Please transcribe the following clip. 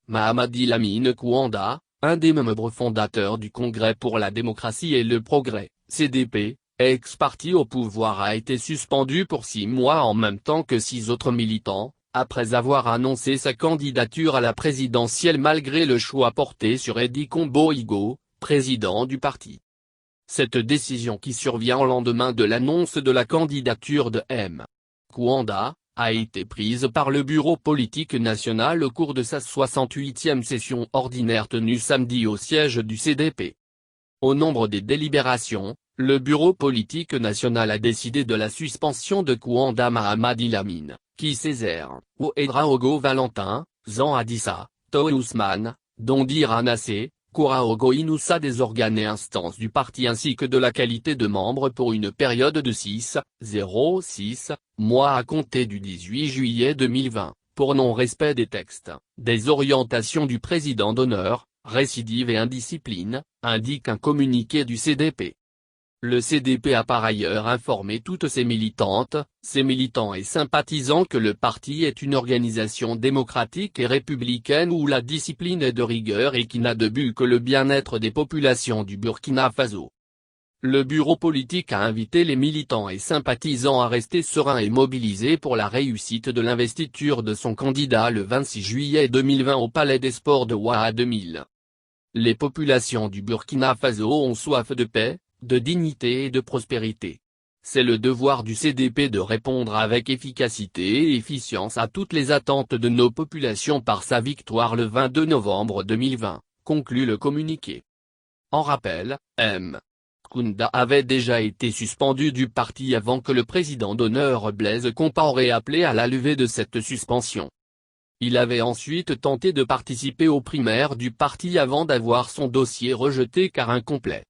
Mahamadou Lamine Kouanda, un des membres fondateurs du Congrès pour la démocratie et le progrès, CDP, ex-parti au pouvoir, a été suspendu pour 6 mois en même temps que 6 autres militants, après avoir annoncé sa candidature à la présidentielle malgré le choix porté sur Eddy Kombo-Igo, président du parti. Cette décision, qui survient au lendemain de l'annonce de la candidature de M. Kouanda, a été prise par le bureau politique national au cours de sa 68e session ordinaire tenue samedi au siège du CDP. Au nombre des délibérations, le bureau politique national a décidé de la suspension de Kouanda Mahamadou Lamine, Kisser, Ouedraogo Valentin, Zan Adissa, Toye Ousmane, Dondi Ranassé, Kouraogo Inoussa, des organes et instances du parti ainsi que de la qualité de membre pour une période de 6 mois à compter du 18 juillet 2020, pour non-respect des textes, des orientations du président d'honneur, récidive et indiscipline, indique un communiqué du CDP. Le CDP a par ailleurs informé toutes ses militantes, ses militants et sympathisants que le parti est une organisation démocratique et républicaine où la discipline est de rigueur et qui n'a de but que le bien-être des populations du Burkina Faso. Le bureau politique a invité les militants et sympathisants à rester sereins et mobilisés pour la réussite de l'investiture de son candidat le 26 juillet 2020 au Palais des Sports de Ouaha 2000. Les populations du Burkina Faso ont soif de paix, de dignité et de prospérité. C'est le devoir du CDP de répondre avec efficacité et efficience à toutes les attentes de nos populations par sa victoire le 22 novembre 2020, conclut le communiqué. En rappel, M. Kouanda avait déjà été suspendu du parti avant que le président d'honneur Blaise Compaoré appelé à la levée de cette suspension. Il avait ensuite tenté de participer aux primaires du parti avant d'avoir son dossier rejeté car incomplet.